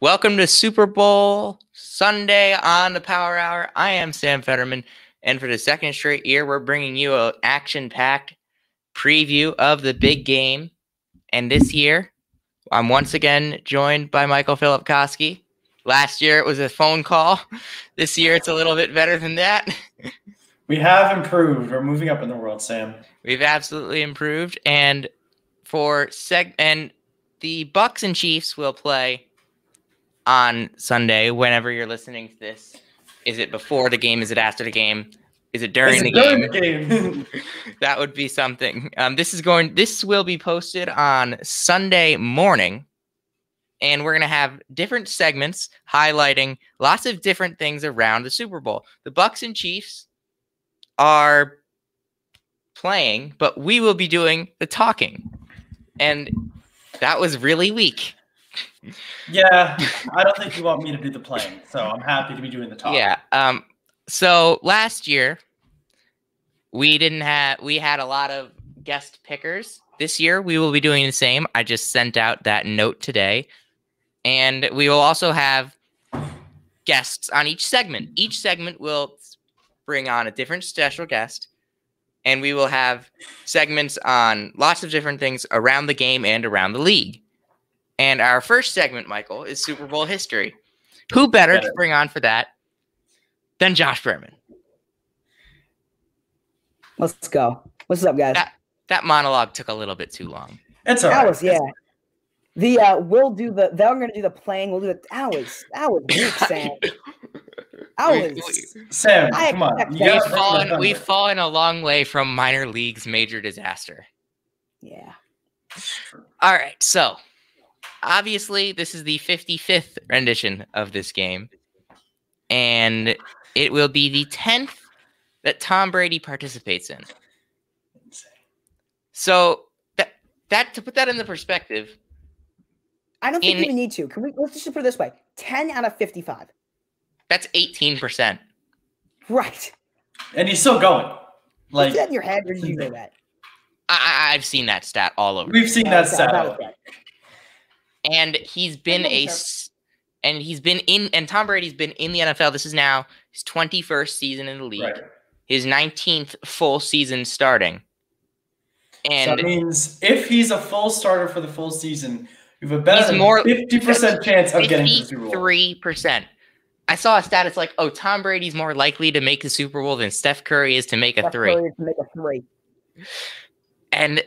Welcome to Super Bowl Sunday on the Power Hour. I am Sam Federman, and for the second straight year, we're bringing you an action-packed preview of the big game. And this year, I'm once again joined by Michael Philipkosky. Last year, it was a phone call. This year, it's a little bit better than that. We have improved. We're moving up in the world, Sam. We've absolutely improved. And the Bucks and Chiefs will play on Sunday, whenever you're listening to this. Is it before the game? Is it after the game? Is it during the game? That would be something. This will be posted on Sunday morning, and we're going to have different segments highlighting lots of different things around the Super Bowl. The Bucks and Chiefs are playing, but we will be doing the talking. And that was really weak. Yeah, I don't think you want me to do the playing, so I'm happy to be doing the talking. Yeah. So last year we had a lot of guest pickers. This year we will be doing the same. I just sent out that note today, and we will also have guests on each segment. Each segment will bring on a different special guest, and we will have segments on lots of different things around the game and around the league. And our first segment, Michael, is Super Bowl history. Who better to bring on for that than Josh Berman? Let's go. What's up, guys? That monologue took a little bit too long. It's all right. Yeah. They're going to do the playing. We'll do it. That was weak, Sam. Sam, come on. We've fallen a long way from minor league's major disaster. Yeah. All right, so obviously, this is the 55th rendition of this game, and it will be the 10th that Tom Brady participates in. So that to put that into perspective, I don't think we need to. Let's just put it this way: 10 out of 55. That's 18%. Right. And he's still going. Like, is that in your head, or did you know that? I've seen that stat all over. We've seen that stat. And Tom Brady's been in the NFL. This is now his 21st season in the league, right. His 19th full season starting. And so that means if he's a full starter for the full season, you have a better than 50% chance of getting to the Super Bowl. 53%. I saw a stat. It's like, Tom Brady's more likely to make the Super Bowl than Steph Curry is to make a three. And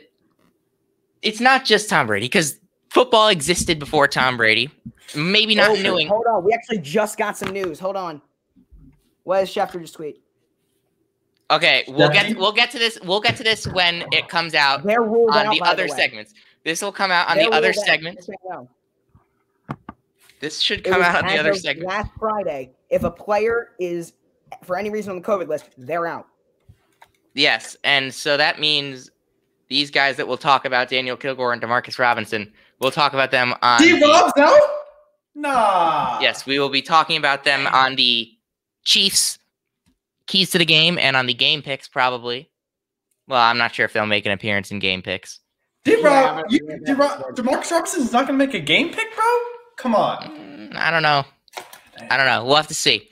it's not just Tom Brady, because football existed before Tom Brady. Maybe not knowing. Hold on. We actually just got some news. Hold on. What is Schefter just tweet? Okay, we'll get to this. We'll get to this when it comes out on the other segments. This will come out on the other segments. This should come out on the other segment. Last Friday, if a player is, for any reason, on the COVID list, they're out. Yes, and so that means these guys that we'll talk about, Daniel Kilgore and Demarcus Robinson, we'll talk about them on D-Rob's out? Nah. Yes, we will be talking about them on the Chiefs keys to the game and on the game picks, probably. Well, I'm not sure if they'll make an appearance in game picks. Demarcus Robinson's not going to make a game pick, bro? Come on. I don't know. We'll have to see.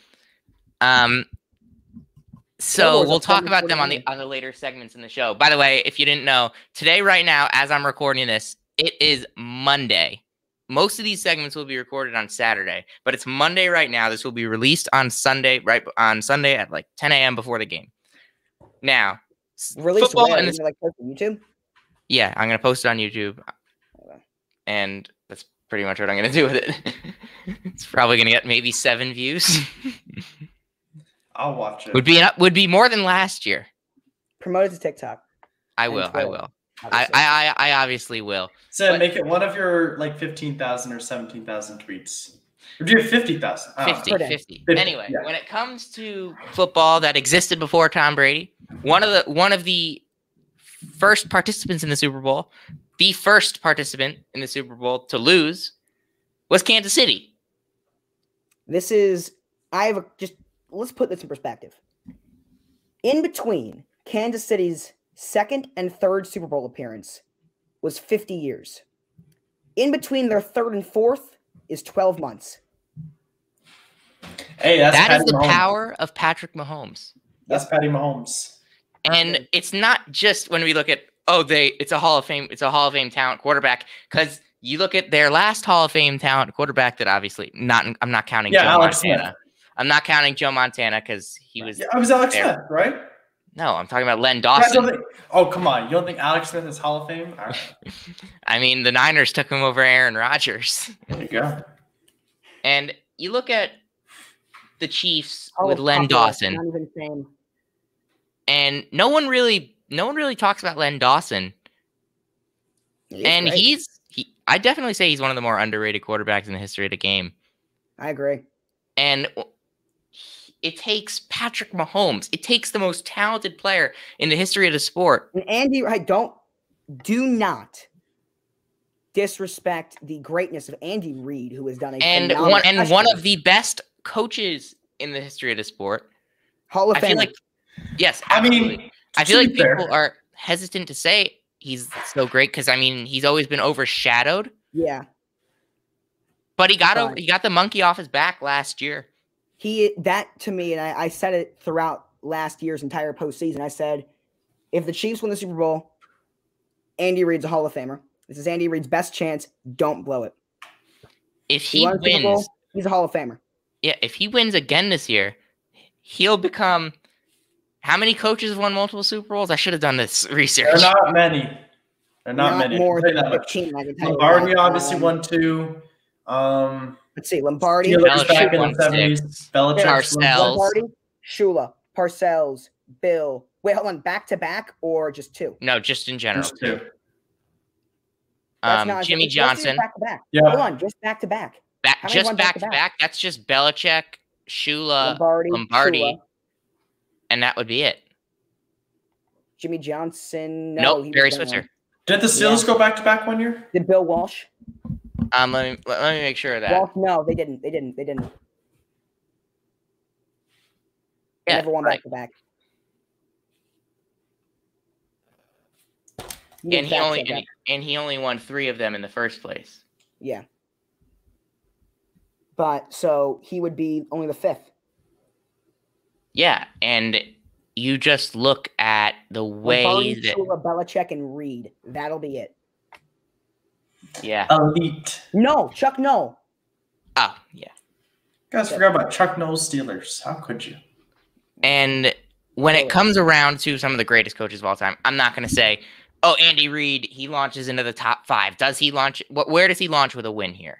So we'll talk about them on the other later segments in the show. By the way, if you didn't know, today, right now, as I'm recording this, it is Monday. Most of these segments will be recorded on Saturday, but it's Monday right now. This will be released on Sunday, at like 10 a.m. before the game. Now, football and like post on YouTube? Yeah, I'm going to post it on YouTube. Okay. And that's pretty much what I'm going to do with it. It's probably going to get maybe 7 views. I'll watch it. Would be more than last year. Promote it to TikTok. I will. I obviously will. So make it one of your like 15,000 or 17,000 tweets. Or do you have 50,000? 50. Anyway, yeah. When it comes to football that existed before Tom Brady, one of the first participants in the Super Bowl, the first participant in the Super Bowl to lose, was Kansas City. Let's put this in perspective. In between Kansas City's second and third Super Bowl appearance was 50 years. In between their third and fourth is 12 months. Hey, that is the power of Patrick Mahomes. That's Patty Mahomes. And it's not just when we look at it's a Hall of Fame talent quarterback, because you look at their last Hall of Fame talent quarterback that obviously I'm not counting Joe Alex Montana. Smith. I'm not counting Joe Montana because he was. Yeah, it was Alex Smith, right? No, I'm talking about Len Dawson. Come on. You don't think Alex Smith is Hall of Fame? All right. I mean, the Niners took him over Aaron Rodgers. There you go. And you look at the Chiefs with Len Dawson. Not even same. And no one really talks about Len Dawson. And I definitely say he's one of the more underrated quarterbacks in the history of the game. I agree. And it takes Patrick Mahomes. It takes the most talented player in the history of the sport. And Andy, do not disrespect the greatness of Andy Reid, who has done one of the best coaches in the history of the sport. Hall of Fame. Yes, absolutely. I feel like people are hesitant to say he's so great because he's always been overshadowed. Yeah. But he got the monkey off his back last year. That to me, and I said it throughout last year's entire postseason. I said, if the Chiefs win the Super Bowl, Andy Reid's a Hall of Famer. This is Andy Reid's best chance. Don't blow it. If he wins, Bowl, he's a Hall of Famer. Yeah, if he wins again this year, he'll become. How many coaches have won multiple Super Bowls? I should have done this research. They're not many. They're not many. More than 15. Lombardi obviously won 2. Let's see. Lombardi. Belichick in the 70s. Belichick. Parcells. Lombardi, Shula, Parcells, Bill. Wait, hold on. Back-to-back or just 2? No, just in general. Just 2. Jimmy Johnson. Back-to-back. Yeah. Hold on. Just back-to-back. Just back-to-back. That's just Belichick, Shula, Lombardi. Shula. And that would be it. Jimmy Johnson. Nope, Barry Switzer. Did the Steelers go back-to-back one year? Did Bill Walsh? Let me make sure of that. Walsh, no, they didn't. They never won back-to-back. And he only won 3 of them in the first place. Yeah. But so he would be only the 5th. Yeah, and you just look at the way that Belichick and Reid. That'll be it. Yeah. Elite. No, Chuck No. Oh, yeah. You guys forgot about Chuck Noll's Steelers. How could you? And when it comes around to some of the greatest coaches of all time, I'm not going to say, Andy Reid, he launches into the top 5. Does he launch? Where does he launch with a win here?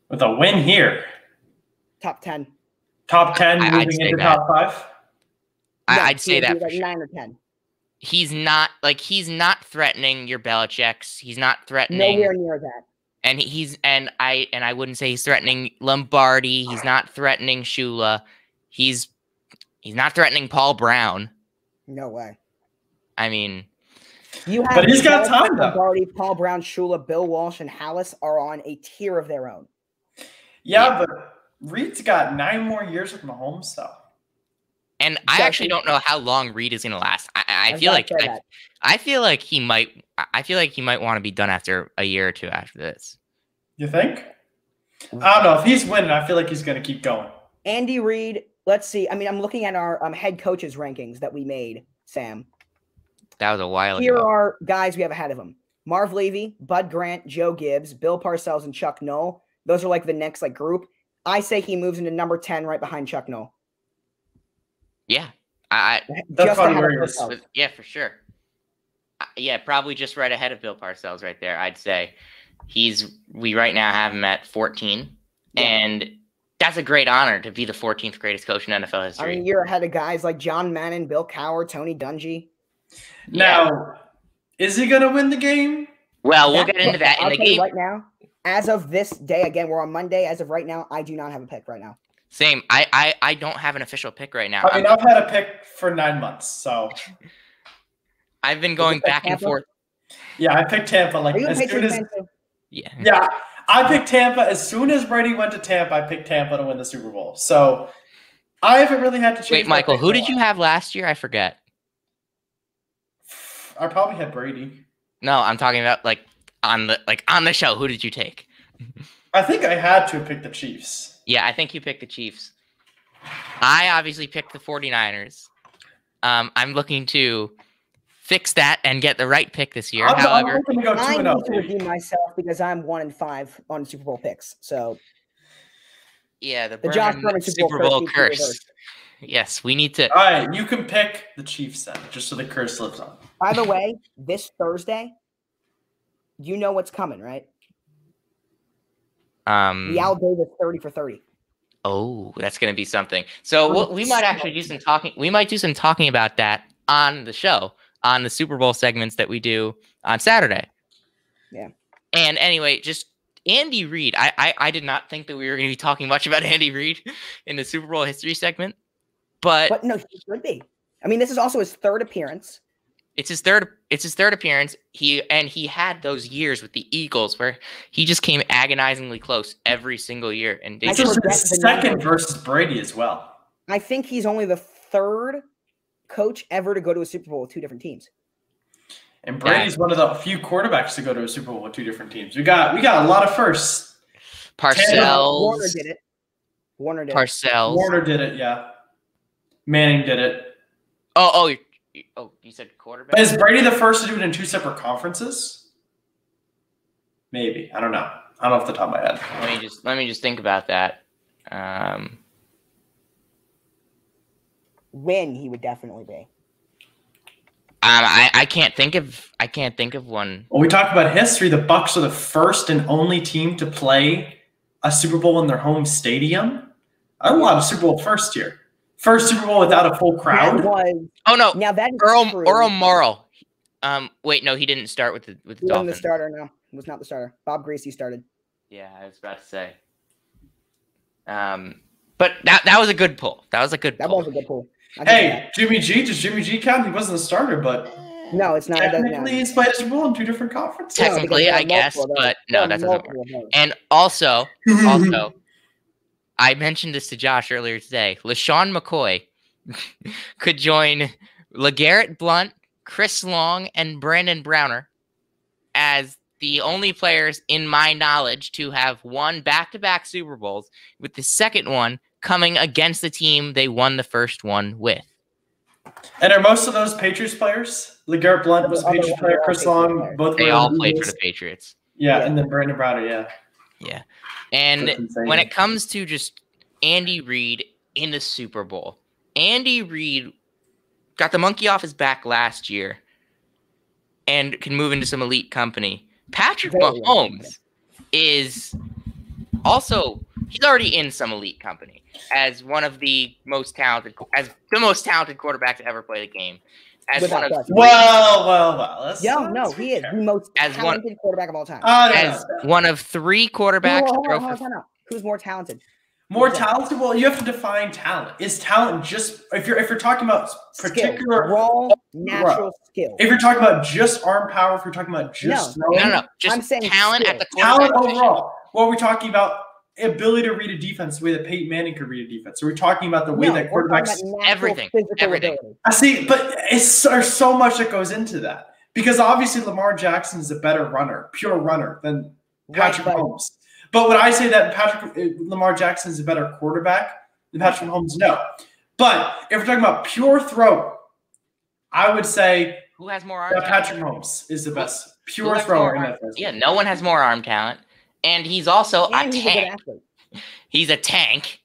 With a win here? Top 10. Top 10 moving into top 5? I'd say that like 9 or 10. He's not threatening your Belichick's. He's not threatening nowhere near that. And I wouldn't say he's threatening Lombardi. He's not threatening Shula. He's not threatening Paul Brown. No way. I mean, but he's got time though. Lombardi, Paul Brown, Shula, Bill Walsh, and Hallis are on a tier of their own. Yeah, but Reid's got 9 more years with Mahomes though. And I actually don't know how long Reid is going to last. I feel like he might want to be done after a year or 2 after this. You think? I don't know. If he's winning, I feel like he's going to keep going. Andy Reid, let's see. I mean, I'm looking at our head coaches rankings that we made, Sam. That was a while ago. Here are guys we have ahead of him. Marv Levy, Bud Grant, Joe Gibbs, Bill Parcells, and Chuck Noll. Those are like the next group. I say he moves into number 10 right behind Chuck Noll. Yeah. That's probably where he was. Yeah, for sure. Yeah, probably just right ahead of Bill Parcells right there, I'd say. We right now have him at 14. Yeah. And that's a great honor to be the 14th greatest coach in NFL history. I mean, you're ahead of guys like John Madden, Bill Cowher, Tony Dungy. Now, is he going to win the game? Well, we'll get into that in the game. Right now, as of this day, again, we're on Monday. As of right now, I do not have a pick right now. Same. I don't have an official pick right now. I mean, I've had a pick for 9 months, so I've been going back and forth. Yeah, I picked Tampa as soon as Yeah, I picked Tampa as soon as Brady went to Tampa. I picked Tampa to win the Super Bowl. So I haven't really had to change. Wait, Michael, who did you have last year? I forget. I probably had Brady. No, I'm talking about on the show. Who did you take? I think I had to pick the Chiefs. Yeah, I think you picked the Chiefs. I obviously picked the 49ers. I'm looking to fix that and get the right pick this year. However, I'm going to go 2-0. I need to redeem myself because I'm 1-5 on Super Bowl picks. So yeah, the Josh Berman Berman Super Bowl curse. Yes, we need to. All right, you can pick the Chiefs then, just so the curse lives on. By the way, this Thursday, you know what's coming, right? The Al Davis 30 for 30. Oh, that's going to be something. So we might actually do some talking. We might do some talking about that on the show, on the Super Bowl segments that we do on Saturday. Yeah. And anyway, just Andy Reid. I did not think that we were going to be talking much about Andy Reid in the Super Bowl history segment, but no, he should be. I mean, this is also his third appearance. It's his third appearance. He had those years with the Eagles where he just came agonizingly close every single year. And it's just his second versus Brady as well. I think he's only the third coach ever to go to a Super Bowl with two different teams. And Brady's one of the few quarterbacks to go to a Super Bowl with two different teams. We got a lot of firsts. Parcells. Warner did it. Parcells. Warner did it, yeah. Manning did it. Oh, you said quarterback? But is Brady the first to do it in two separate conferences? Maybe. I don't know. I don't know off the top of my head. Let me just think about that. When he would definitely be. I can't think of one. Well, we talk about history. The Bucs are the first and only team to play a Super Bowl in their home stadium. I won a Super Bowl first year. First Super Bowl without a full crowd. Now that is Earl Morrall. Wait, no, he didn't start with the Dolphins. He wasn't the starter. No, he was not the starter. Bob Greasy started. Yeah, I was about to say. But that was a good pull. That was a good pull. Hey, Jimmy G. Does Jimmy G count? He wasn't the starter, but no, it's not. Technically, he's played a Super Bowl in two different conferences. Technically, I guess, but no, that doesn't work. And also, I mentioned this to Josh earlier today. LaShawn McCoy could join LeGarrette Blount, Chris Long, and Brandon Browner as the only players in my knowledge to have won back-to-back Super Bowls, with the second one coming against the team they won the first one with. And are most of those Patriots players? LeGarrette Blount was a Patriots player. Chris Long, both. They all played for the Patriots. Yeah, and then Brandon Browner, yeah. Yeah. And when it comes to just Andy Reid in the Super Bowl, Andy Reid got the monkey off his back last year and can move into some elite company. Patrick Mahomes is also, he's already in some elite company as one of the most talented, quarterback to ever play the game. As one of well. He is the most talented quarterback of all time. As one of three quarterbacks. Who's more talented? More talented? Well, you have to define talent. Is talent just if you're talking about particular raw natural skill? If you're talking about just arm power, if you're talking about just no, just I'm saying talent skill. At the quarterback talent overall. What are we talking about? Ability to read a defense the way that Peyton Manning could read a defense. Are we talking about the way that quarterbacks everything? I see, but there's so much that goes into that because obviously Lamar Jackson is a better runner, pure runner than Patrick Mahomes. But would I say that Lamar Jackson is a better quarterback than Patrick Mahomes? No. But if we're talking about pure throw, I would say who has more arm? Patrick Mahomes is the best pure thrower. Yeah, no one has more arm talent. And he's also a tank. He's a tank.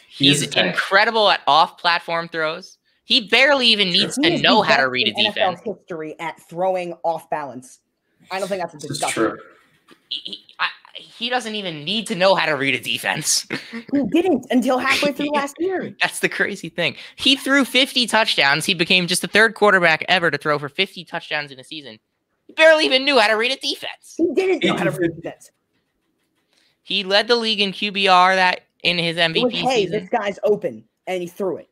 He's incredible at off-platform throws. He barely even needs to know how to read a defense. NFL history at throwing off balance. I don't think that's a discussion. True. He doesn't even need to know how to read a defense. He didn't until halfway through last year. That's the crazy thing. He threw 50 touchdowns. He became just the third quarterback ever to throw for 50 touchdowns in a season. He barely even knew how to read a defense. He didn't know how to read a defense. He led the league in QBR that in his MVP season. This guy's open, and he threw it.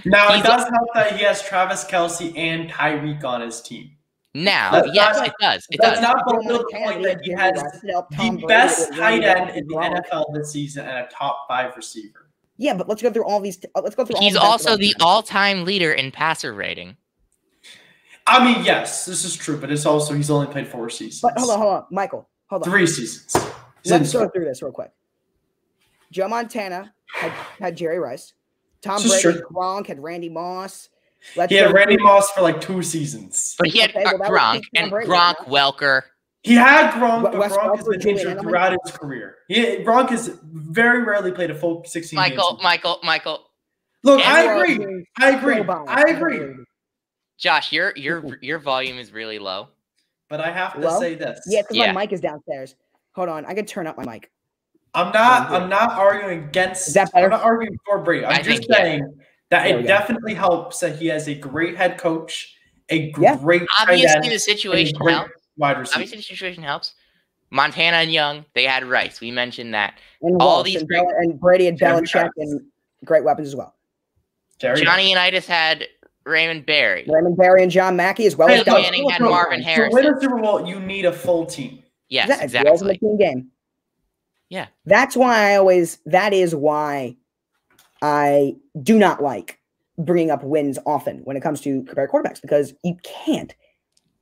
Now, it does help that he has Travis Kelce and Tyreek on his team. Now, yes, it does. It does. Not fulfill the point that he has the best tight end in the NFL this season and a top 5 receiver. Yeah, but let's go through all these. He's also the all-time leader in passer rating. I mean, yes, this is true, but it's also he's only played 4 seasons. But hold on, Michael. Hold on. 3 seasons. Let's go through this real quick. Joe Montana had Jerry Rice. Tom Brady, Gronk had Randy Moss. He had Randy Moss for like 2 seasons. But he had Gronk and Gronk, Welker. He had Gronk, but Gronk has been injured throughout his career. Gronk has very rarely played a full 16 games. Michael. Look, I agree. Josh, your volume is really low. But I have to say this. Yeah, because my mic is downstairs. Hold on, I can turn up my mic. I'm not arguing against. Is that better? I'm not arguing for Brady. I'm just saying that it definitely helps that he has a great head coach, a great obviously the situation helps. Obviously the situation helps. Montana and Young, they had Rice. We mentioned that. And all these and Brady and Belichick and great weapons as well. Johnny Unitas had Raymond Berry. And John Mackey as well. Peyton Manning had Marvin Harrison. To win a Super Bowl, you need a full team. Yes, exactly. It's a team game. Yeah. That is why I do not like bringing up wins often when it comes to compared quarterbacks, because you can't.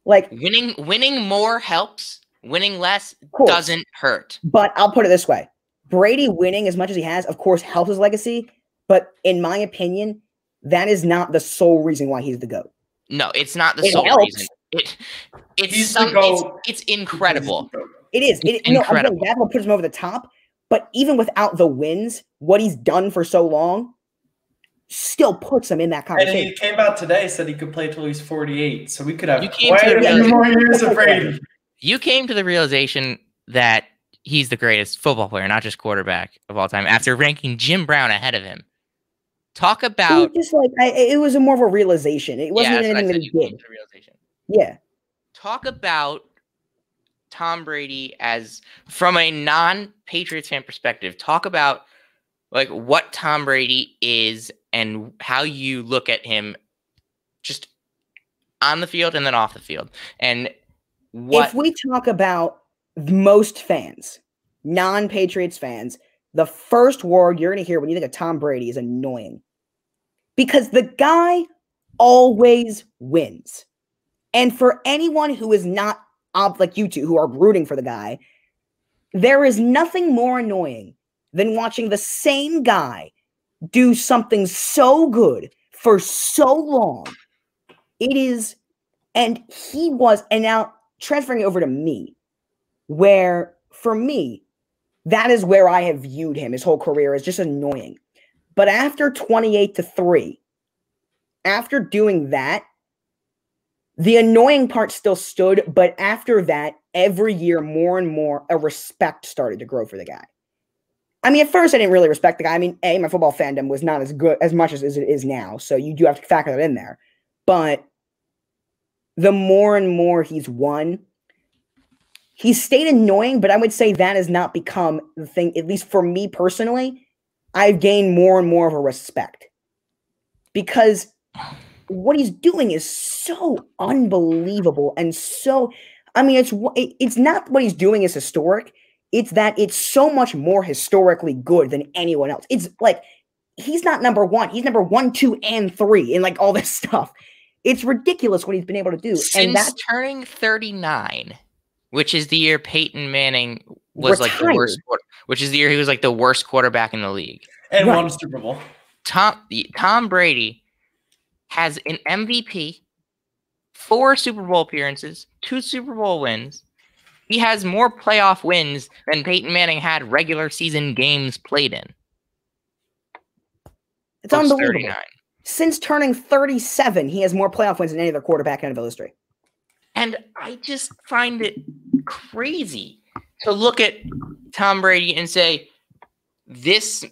Like winning more helps. Winning less doesn't hurt. But I'll put it this way. Brady winning as much as he has, of course, helps his legacy. But in my opinion, that is not the sole reason why he's the GOAT. No, it's not the sole reason. It's incredible. It is. Incredible. That's what puts him over the top. But even without the wins, what he's done for so long still puts him in that conversation. And he came out today, said he could play till he's 48. So we could have quite a few more years of Brady. You came to the realization that he's the greatest football player, not just quarterback of all time, after ranking Jim Brown ahead of him. Talk about it was more of a realization. It wasn't anything that he did. Yeah. Talk about Tom Brady as from a non-Patriots fan perspective. Talk about like what Tom Brady is and how you look at him just on the field and then off the field. And if we talk about most fans, non-Patriots fans, the first word you're going to hear when you think of Tom Brady is annoying. Because the guy always wins. And for anyone who is not like you two who are rooting for the guy, there is nothing more annoying than watching the same guy do something so good for so long. It is, and now transferring it over to me, where for me, that is where I have viewed him his whole career as just annoying. But after 28-3, after doing that, the annoying part still stood, but after that, every year, more and more, a respect started to grow for the guy. I mean, at first, I didn't really respect the guy. I mean, my football fandom was not as good as much as it is now, so you do have to factor that in there. But the more and more he's won, he's stayed annoying, but I would say that has not become the thing, at least for me personally. I've gained more and more of a respect because what he's doing is so unbelievable and so, I mean, it's not what he's doing is historic. It's that it's so much more historically good than anyone else. It's like, he's not number one. He's number 1, 2, and 3 in like all this stuff. It's ridiculous what he's been able to do. Since turning 39, which is the year Peyton Manning was like the worst, which is the year he was like the worst quarterback in the league. And won a Super Bowl. Tom Brady has an MVP, 4 Super Bowl appearances, 2 Super Bowl wins. He has more playoff wins than Peyton Manning had regular season games played in. It's unbelievable. 39. Since turning 37, he has more playoff wins than any other quarterback in NFL history. And I just find it crazy to look at Tom Brady and say, this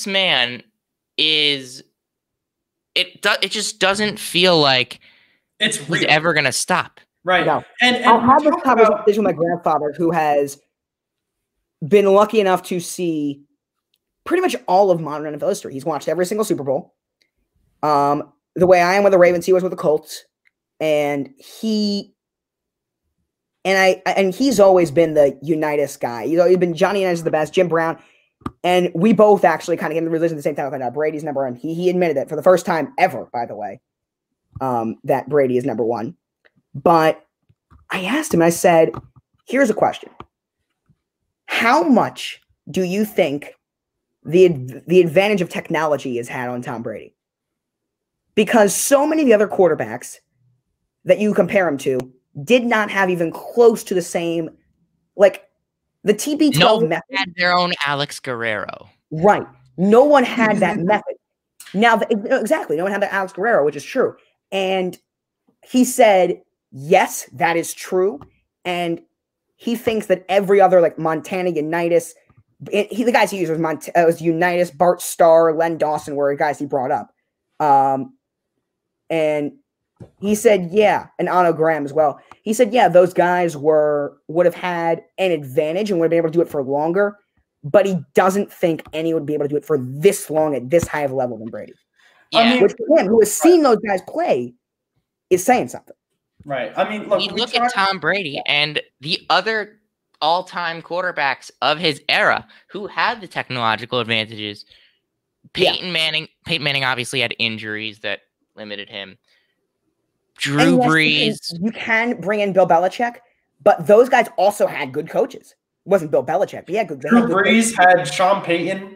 man is it just doesn't feel like he's ever gonna stop. Right. No. And I had this conversation with my grandfather, who has been lucky enough to see pretty much all of modern NFL history. He's watched every single Super Bowl. The way I am with the Ravens, he was with the Colts. And he's always been the Unitas guy. He's always been Johnny Unitas is the best, Jim Brown. And we both actually kind of came to the realization at the same time. Now Brady's number one. He admitted it for the first time ever, by the way, that Brady is number one. But I asked him, I said, here's a question. How much do you think the advantage of technology has had on Tom Brady? Because so many of the other quarterbacks that you compare him to did not have even close to the same, like the TB12 method. Had their own Alex Guerrero. Right. No one had that method. Now, exactly. No one had the Alex Guerrero, which is true. And he said, yes, that is true. And he thinks that every other, like Montana Unitas, the guys he used was Unitas, Bart Starr, Len Dawson were the guys he brought up. And he said, yeah, and Otto Graham as well. He said, yeah, those guys would have had an advantage and would have been able to do it for longer. But he doesn't think any would be able to do it for this long at this high of a level than Brady. Yeah. Which for him, who has seen those guys play, is saying something. Right. I mean, look, we look at Tom Brady and the other all-time quarterbacks of his era who had the technological advantages. Peyton Manning obviously had injuries that limited him. Drew Brees. You can bring in Bill Belichick, but those guys also had good coaches. It wasn't Bill Belichick, but good. Drew Brees had Sean Payton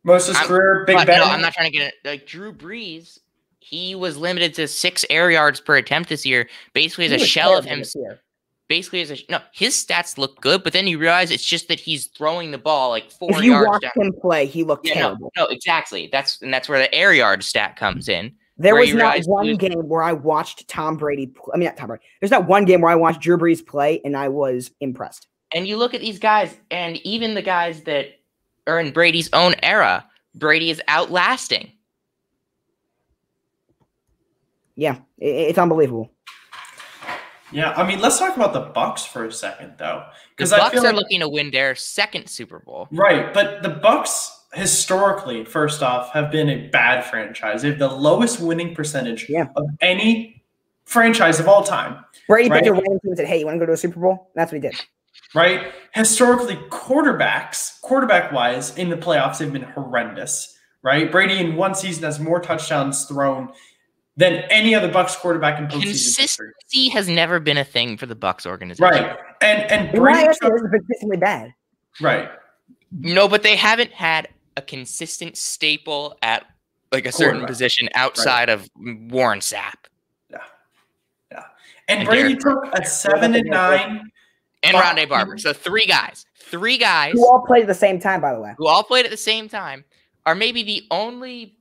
most of his career. Big Ben. No, I'm not trying to get it. Like Drew Brees, he was limited to 6 air yards per attempt this year, basically as a shell of him. Basically, his stats look good, but then you realize it's just that he's throwing the ball like 4 yards. If you watched him play, he looked terrible. No, exactly. That's where the air yard stat comes in. There was not one game where I watched Tom Brady. Not Tom Brady. There's not one game where I watched Drew Brees play and I was impressed. And you look at these guys, and even the guys that are in Brady's own era, Brady is outlasting. Yeah, it's unbelievable. Yeah, I mean, let's talk about the Bucs for a second, though, because the Bucs are looking to win their 2nd Super Bowl. Right, but the Bucs historically, first off, have been a bad franchise. They have the lowest winning percentage of any franchise of all time. Brady picked a random team and said, "Hey, you want to go to a Super Bowl?" That's what he did. Right, historically, quarterback-wise, in the playoffs, they've been horrendous. Right, Brady in one season has more touchdowns thrown than any other Bucs quarterback in postseason history. Consistency has never been a thing for the Bucs organization. Right. And Brady is consistently bad. Right. No, but they haven't had a consistent staple at like a certain position outside of Warren Sapp. Yeah. Yeah. And Brady took a 7-9 and Rondé Barber. So 3 guys. 3 guys who all played at the same time, by the way. Who all played at the same time are maybe the only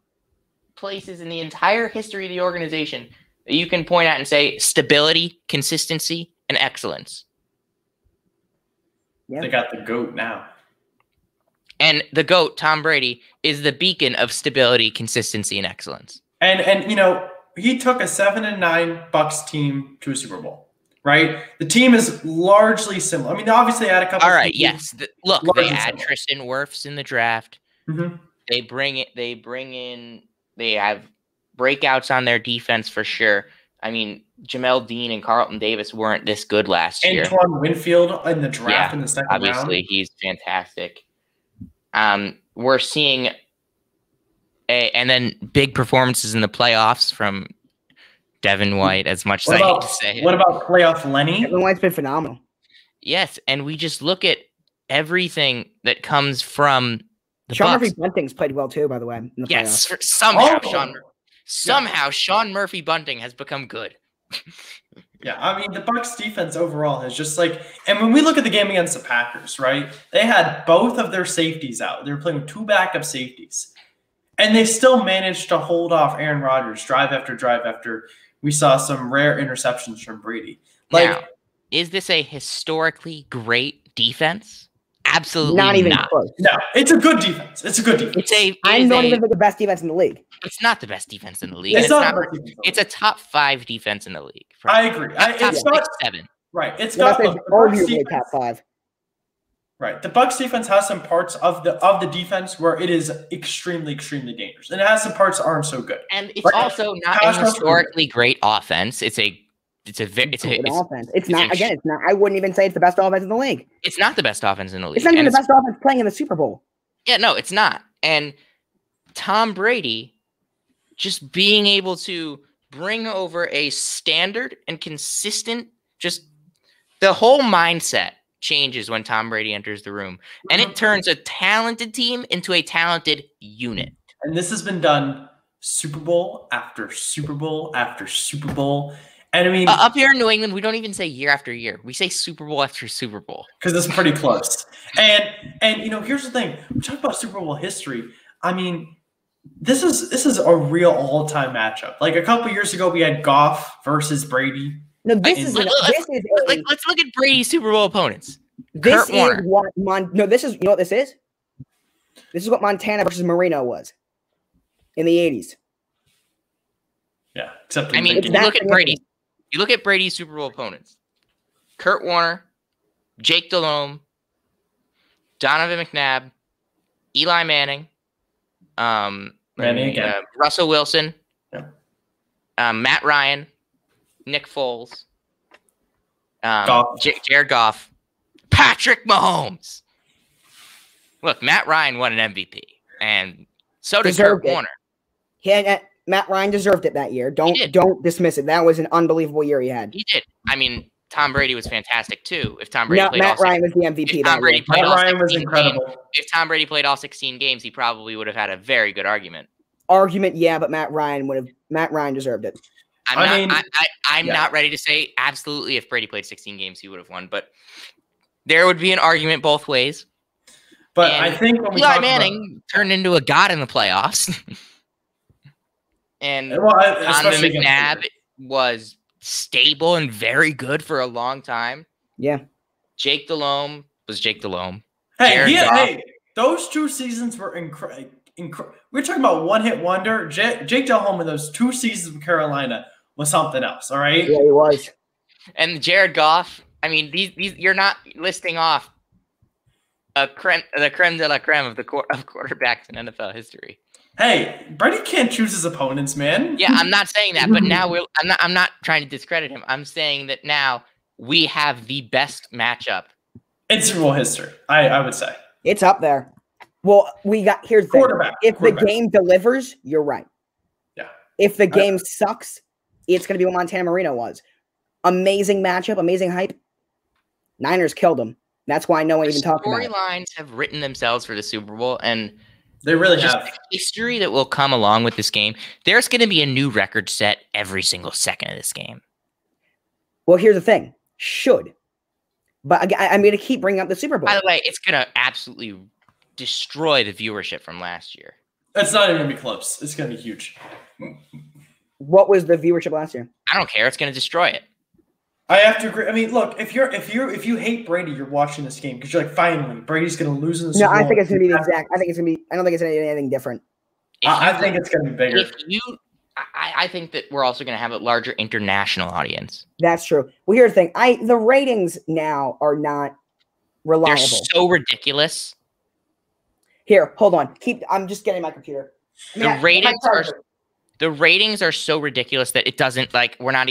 places in the entire history of the organization that you can point out and say stability, consistency, and excellence. Yeah. They got the GOAT now. And the GOAT, Tom Brady, is the beacon of stability, consistency, and excellence. And he took a 7-9 Bucs team to a Super Bowl, right? The team is largely similar. I mean, obviously they had a couple. All right, yes. Look, they add Tristan Wirfs in the draft. Mm-hmm. They have breakouts on their defense for sure. I mean, Jamel Dean and Carlton Davis weren't this good last year. Antoine Winfield in the draft in the second round. Obviously, he's fantastic. We're seeing and then big performances in the playoffs from Devin White, as much as I hate to say it. What about playoff Lenny? Devin White's been phenomenal. Yes, and we just look at everything that comes from the Sean Bucs. Murphy Bunting's played well too, by the way. In the yes, playoffs. somehow Sean Murphy Bunting has become good. Yeah, I mean, the Bucs defense overall has just and when we look at the game against the Packers, right, they had both of their safeties out. They were playing with 2 backup safeties, and they still managed to hold off Aaron Rodgers drive after drive after we saw some rare interceptions from Brady. Now, is this a historically great defense? Absolutely not even close. No, it's a good defense. It's a good defense. I don't even think the best defense in the league. It's not the best defense in the league. It's a top 5 defense in the league. I agree. It's top 6, 7. Right. It's got arguably top 5. Right. The Bucs defense has some parts of the defense where it is extremely, extremely dangerous, and it has some parts that aren't so good. And it's also not a historically great offense. It's a offense. It's not. I wouldn't even say it's the best offense in the league. It's not the best offense in the league. It's not even the best offense playing in the Super Bowl. Yeah, no, it's not. And Tom Brady just being able to bring over a standard and consistent, just the whole mindset changes when Tom Brady enters the room, and it turns a talented team into a talented unit. And this has been done Super Bowl after Super Bowl after Super Bowl. And I mean, up here in New England, we don't even say year after year. We say Super Bowl after Super Bowl because it's pretty close. And you know, here's the thing: we talk about Super Bowl history. I mean, this is a real all-time matchup. Like a couple years ago, we had Goff versus Brady. No, let's look at Brady's Super Bowl opponents. This is what this is. You know what this is? This is what Montana versus Marino was in the 80s. Yeah, except I mean, you look at Brady's Super Bowl opponents: Kurt Warner, Jake Delhomme, Donovan McNabb, Eli Manning, Russell Wilson, Matt Ryan, Nick Foles, Jared Goff, Patrick Mahomes. Look, Matt Ryan won an MVP, and so did Kurt Warner. Matt Ryan deserved it that year. Don't dismiss it. That was an unbelievable year he had. He did. I mean, Tom Brady was fantastic too. If Tom Brady played Matt Ryan was the MVP. Matt Ryan was incredible. If Tom Brady played all 16 games, he probably would have had a very good argument. Yeah, but Matt Ryan deserved it. I'm not ready to say absolutely if Brady played 16 games, he would have won, but there would be an argument both ways. But I think when Eli Manning turned into a god in the playoffs. And Donovan McNabb was stable and very good for a long time. Yeah. Jake Delhomme was Jake Delhomme. Hey, those 2 seasons were incredible. We're talking about one-hit wonder. Jake Delhomme in those 2 seasons with Carolina was something else, all right? Yeah, he was. And Jared Goff, I mean, these you're not listing off the creme de la creme of quarterbacks in NFL history. Hey, Brady can't choose his opponents, man. Yeah, I'm not saying that, but now I'm not trying to discredit him. I'm saying that now we have the best matchup in Super Bowl history. I would say it's up there. Well, here's the thing. If the game delivers, you're right. Yeah. If the game sucks, it's going to be what Montana Marino was. Amazing matchup, amazing hype. Niners killed them. That's why no one even talked about it. Storylines have written themselves for the Super Bowl, and they really just have. The history that will come along with this game. There's going to be a new record set every single second of this game. Well, here's the thing. But I'm going to keep bringing up the Super Bowl. By the way, it's going to absolutely destroy the viewership from last year. It's not even going to be close. It's going to be huge. What was the viewership last year? I don't care. It's going to destroy it. I have to agree. I mean, look, if you hate Brady, you're watching this game because you're like, finally, Brady's going to lose in the Super Bowl. No, I think it's going to be the exact. I think it's going to be. I don't think it's anything different. I think it's going to be bigger. I think that we're also going to have a larger international audience. That's true. Well, here's the thing. The ratings now are not reliable. They're so ridiculous. Here, hold on. I'm just getting my computer. The ratings are so ridiculous that it doesn't we're not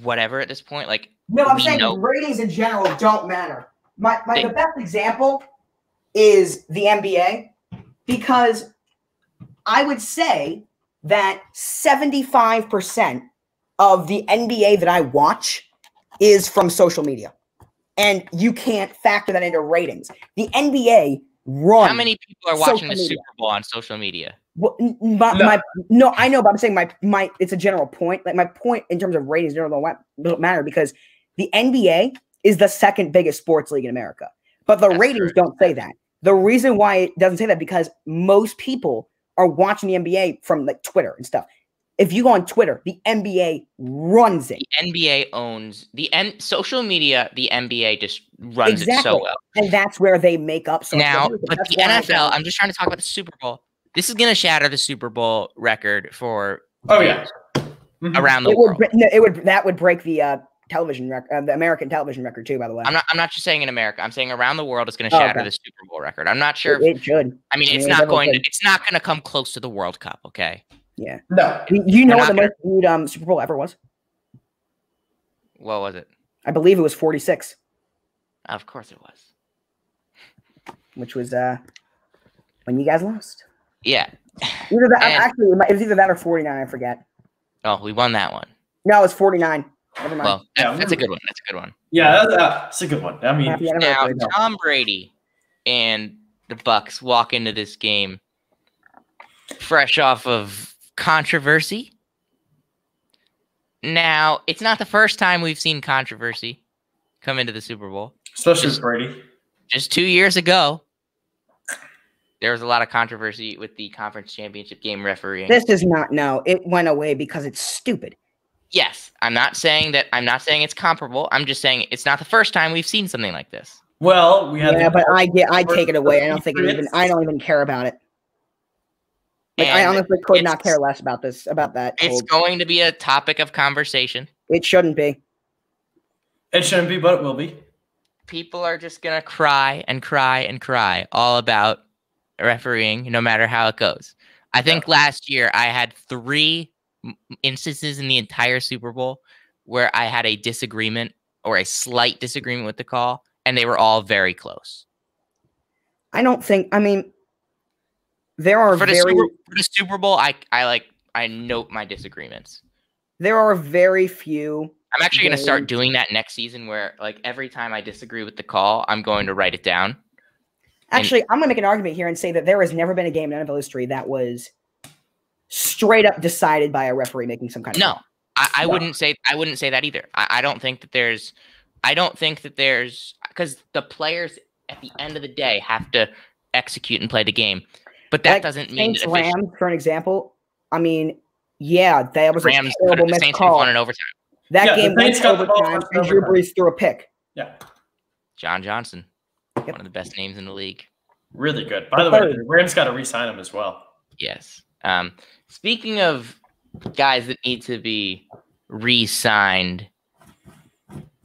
whatever at this point. No, I'm saying ratings in general don't matter. The best example is the NBA, because I would say that 75% of the NBA that I watch is from social media, and you can't factor that into ratings. The NBA runs. How many people are watching the Super Bowl on social media? Well, I know, but I'm saying my it's a general point. Like my point in terms of ratings don't matter because the NBA is the second biggest sports league in America. But the ratings don't say that. The reason why it doesn't say that because most people are watching the NBA from Twitter and stuff. If you go on Twitter, the NBA runs it. The NBA owns social media. The NBA just runs it so well, and that's where they make up. So now, but the NFL. I'm just trying to talk about the Super Bowl. This is going to shatter the Super Bowl record for around the world. That would break the television record, the American television record too. By the way, I'm not just saying in America. I'm saying around the world, it's going to shatter the Super Bowl record. I'm not sure. It should. I mean, it's not going to come close to the World Cup. Okay. Yeah. No. You know what the most viewed Super Bowl ever was? What was it? I believe it was 46. Of course it was. Which was when you guys lost. Yeah. Actually, it was either that or 49. I forget. Oh, we won that one. No, it was 49. Never mind. Well, that's a good one. That's a good one. Yeah, that's a good one. I mean, Happy Now, anniversary. Tom Brady and the Bucks walk into this game fresh off of controversy. Now, it's not the first time we've seen controversy come into the Super Bowl. especially with Brady. Just 2 years ago, there was a lot of controversy with the conference championship game refereeing. This is not it went away because it's stupid. Yes, I'm not saying it's comparable. I'm just saying it's not the first time we've seen something like this. Well, we had but I take it away. I don't even care about it. Like, I honestly could not care less about that. It's going to be a topic of conversation. It shouldn't be. It shouldn't be, but it will be. People are just going to cry and cry and cry all about refereeing, no matter how it goes. I think last year I had 3 instances in the entire Super Bowl where I had a disagreement or a slight disagreement with the call, and they were all very close. There are for the Super Bowl, I note my disagreements. There are very few. I'm actually going to start doing that next season where, like, every time I disagree with the call, I'm going to write it down. Actually, I'm going to make an argument here and say that there has never been a game in NFL history that was straight up decided by a referee making some kind of no. I wouldn't say that either. I don't think that there's because the players at the end of the day have to execute and play the game. But that doesn't mean that Rams, for an example. I mean, yeah, that was Rams a terrible missed call. Won in overtime. That game went to overtime, and Drew Brees threw a pick. Yeah. John Johnson, one of the best names in the league. Really good. By the way, the Rams got to re-sign him as well. Yes. Speaking of guys that need to be re-signed,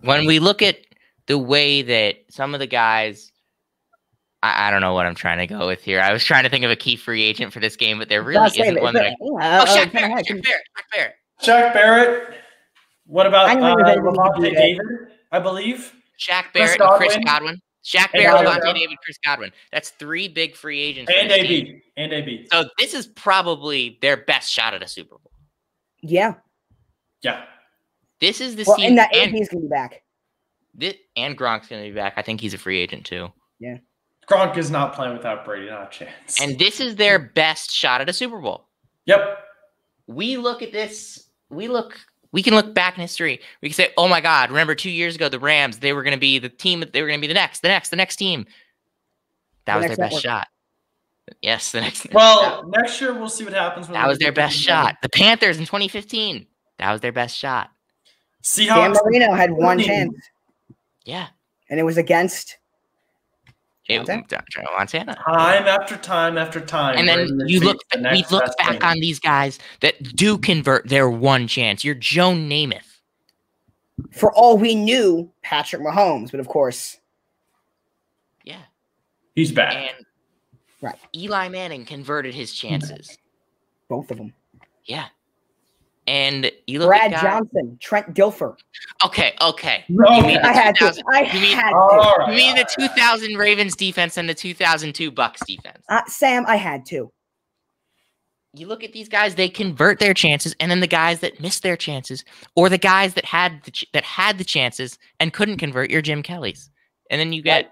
when we look at the way that some of the guys, I don't know what I'm trying to go with here. I was trying to think of a key free agent for this game, but there really isn't one. Shaq Barrett. Shaq Barrett. What about Lavonte David, I believe? Shaq Barrett and Chris Godwin. Shaq Barrett, Lavonte David, Chris Godwin. That's 3 big free agents. And AB. So this is probably their best shot at a Super Bowl. Yeah. Yeah. This is the season. And that AB's going to be back. And Gronk's going to be back. I think he's a free agent too. Yeah. Gronk is not playing without Brady. Not a chance. And this is their best shot at a Super Bowl. Yep. We look at this. We can look back in history. We can say, "Oh my God! Remember 2 years ago, the Rams? They were going to be the team. They were going to be the next team. That was their best shot. Yes, the next. Well, next year we'll see what happens. That was their best shot. The Panthers in 2015. That was their best shot. Dan Marino had 1 chance. Yeah, and it was against Montana. Time after time after time. And then we look back on these guys that do convert their 1 chance. You're Joe Namath. For all we knew, Patrick Mahomes, but of course. Yeah. He's back. And Eli Manning converted his chances. Both of them. Yeah. And you look Brad at Johnson, Trent Dilfer. Okay. I had to. You mean the 2000 Ravens defense and the 2002 Bucks defense? Sam, I had to. You look at these guys; they convert their chances, and then the guys that missed their chances, or the guys that had the chances and couldn't convert, your Jim Kellys, and then you get,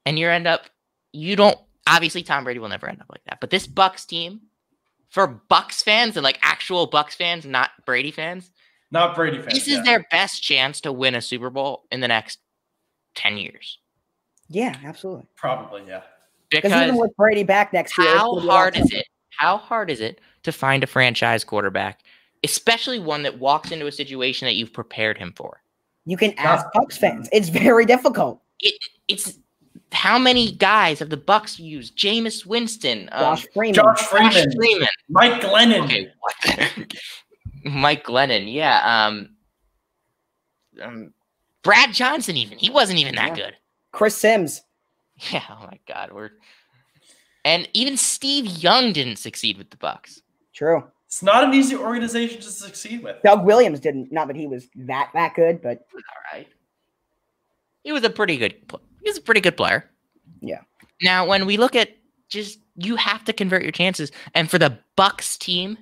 and you don't. Obviously, Tom Brady will never end up like that. But this Bucks team. For Bucks fans and like actual Bucks fans, not Brady fans. Not Brady fans. This is their best chance to win a Super Bowl in the next 10 years. Yeah, absolutely. Probably, yeah. Because even with Brady back next year, how hard is it to find a franchise quarterback, especially one that walks into a situation that you've prepared him for? You can ask Bucks fans. It's very difficult. It's how many guys have the Bucks used? Jameis Winston, Josh Freeman, Mike Glennon. Okay, what? Mike Glennon, yeah. Brad Johnson, even he wasn't even that good. Chris Sims. Yeah. Oh my God, and even Steve Young didn't succeed with the Bucks. True. It's not an easy organization to succeed with. Doug Williams didn't. Not that he was that good, but all right. He was a pretty good player. Yeah. Now, when we look at you have to convert your chances. And for the Bucks team,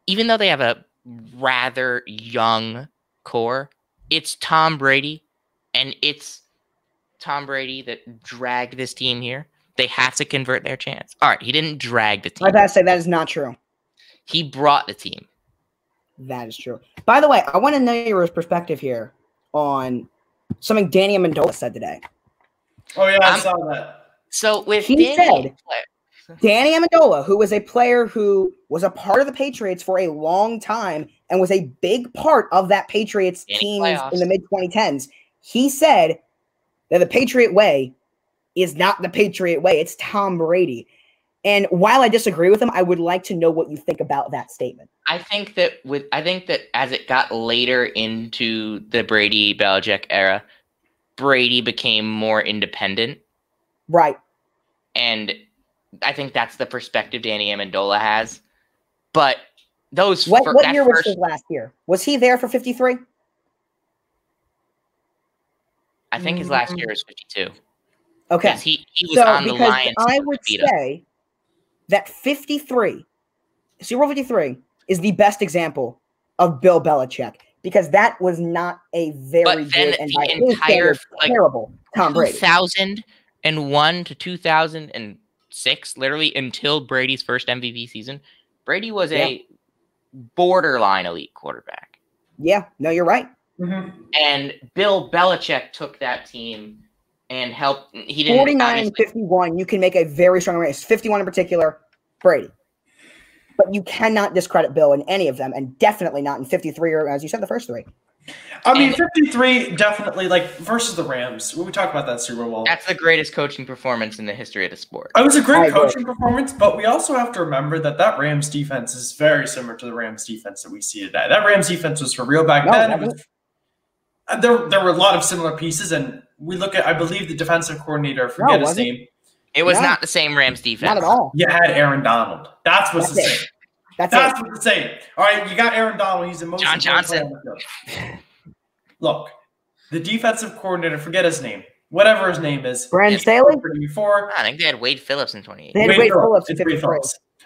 even though they have a rather young core, it's Tom Brady, and it's Tom Brady that dragged this team here. They have to convert their chance. All right, he didn't drag the team. I gotta say that is not true. He brought the team. That is true. By the way, I want to know your perspective here on something Danny Amendola said today. Oh yeah, I saw that. So with He said Danny Amendola, who was a player who was a part of the Patriots for a long time and was a big part of that Patriots team in the mid-2010s, he said that the Patriot way is not the Patriot way. It's Tom Brady. And while I disagree with him, I would like to know what you think about that statement. I think that as it got later into the Brady Belichick era, Brady became more independent. Right. And I think that's the perspective Danny Amendola has. But those what year was his last year? Was he there for 53? I think his last year was 52. Okay. He was on the Lions. I would say that 53, Super Bowl 53, is the best example of Bill Belichick because that was not a very good and by his standards, terrible Tom Brady. 2001 to 2006, literally until Brady's first MVP season, Brady was a borderline elite quarterback. Yeah, no, you're right. Mm-hmm. And Bill Belichick took that team and helped. He didn't 49 and 51. You can make a very strong race. 51 in particular, Brady. But you cannot discredit Bill in any of them, and definitely not in 53 or, as you said, the first three. I mean, 53 definitely, like, versus the Rams. When we talk about that Super Bowl. That's the greatest coaching performance in the history of the sport. It was a great coaching performance, but we also have to remember that Rams defense is very similar to the Rams defense that we see today. That Rams defense was for real back then. It was, there were a lot of similar pieces, and we look at, I believe, the defensive coordinator, forget his name. It was not the same Rams defense. Not at all. You had Aaron Donald. That's what's the same. That's what's the same. All right, you got Aaron Donald. He's the most John Johnson. Look, the defensive coordinator, forget his name. Whatever his name is. Brandon Staley? I think they had Wade Phillips in 2018. They had Wade Phillips in 53.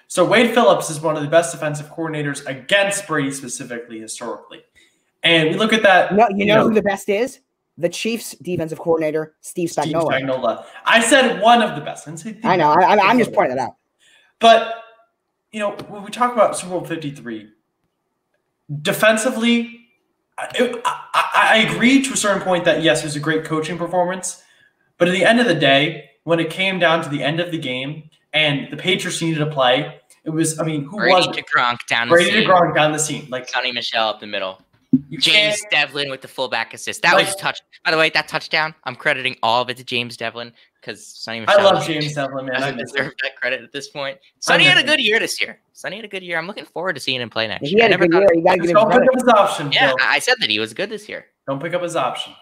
So Wade Phillips is one of the best defensive coordinators against Brady specifically, historically. And we look at that. No, you know who the best is? The Chiefs defensive coordinator, Steve Spagnuolo. I said one of the best. I know. I'm just pointing it out. But, when we talk about Super Bowl 53, defensively, I agree to a certain point that, yes, it was a great coaching performance. But at the end of the day, when it came down to the end of the game and the Patriots needed to play, it was, who Brady was it? Brady to Gronk down the scene. Like Sonny Michel up the middle. James Devlin with the fullback assist. That was touch. By the way, that touchdown, I'm crediting all of it to James Devlin because Sonny Michel. I love James Devlin, man. I deserve that credit at this point. Sonny had a good year this year. I'm looking forward to seeing him play next year. He had a good year. You got to give him Don't credit. pick up his option. Yeah, Bill. I said that he was good this year. Don't pick up his option.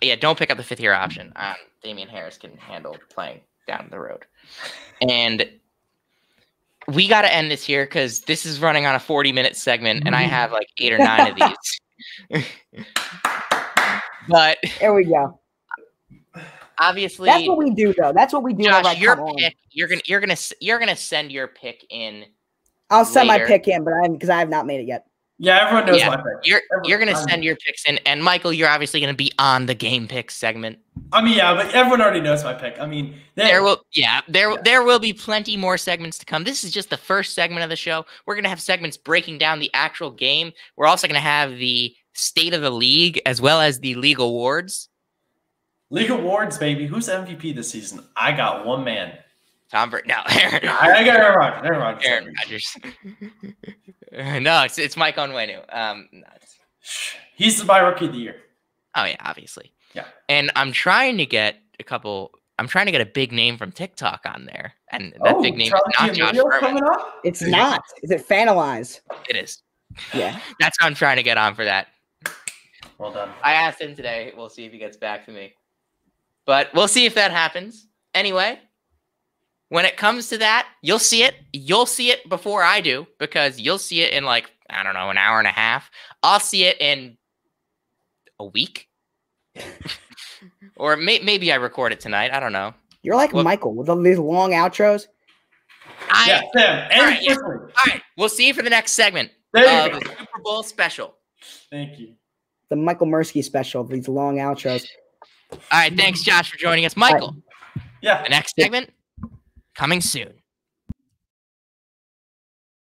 Yeah, don't pick up the fifth-year option. Damian Harris can handle playing down the road. And we got to end this here because this is running on a 40-minute segment, and I have like 8 or 9 of these. But there we go. Obviously, that's what we do, though. That's what we do. Josh, your pick. You're gonna send your pick in. I'll send my pick in, but because I have not made it yet. Yeah, everyone knows my pick. You're gonna send your picks in, and Michael, you're obviously gonna be on the game pick segment. But everyone already knows my pick. There will be plenty more segments to come. This is just the first segment of the show. We're gonna have segments breaking down the actual game. We're also gonna have the state of the league as well as the league awards. League awards, baby. Who's MVP this season? I got one man. Tom Brady. No, I got Aaron Rodgers. Aaron Rodgers. No, it's Mike Onwenu. He's my rookie of the year. Oh yeah, obviously. Yeah. And I'm trying to get a big name from TikTok on there, and that big name is not Josh Berman. It's not. Is it Fanalize? It is. Yeah. That's what I'm trying to get on for that. Well done. I asked him today. We'll see if he gets back to me. But we'll see if that happens. Anyway, when it comes to that, you'll see it. You'll see it before I do because you'll see it in like, I don't know, an hour and a half. I'll see it in a week. Or maybe I record it tonight. I don't know. You're like Michael with all these long outros. Sam. All right. We'll see you for the next segment of the Super Bowl special. Thank you. the Michael Mursky special of these long outros. All right, thanks, Josh, for joining us. Michael, Yeah. the next segment coming soon.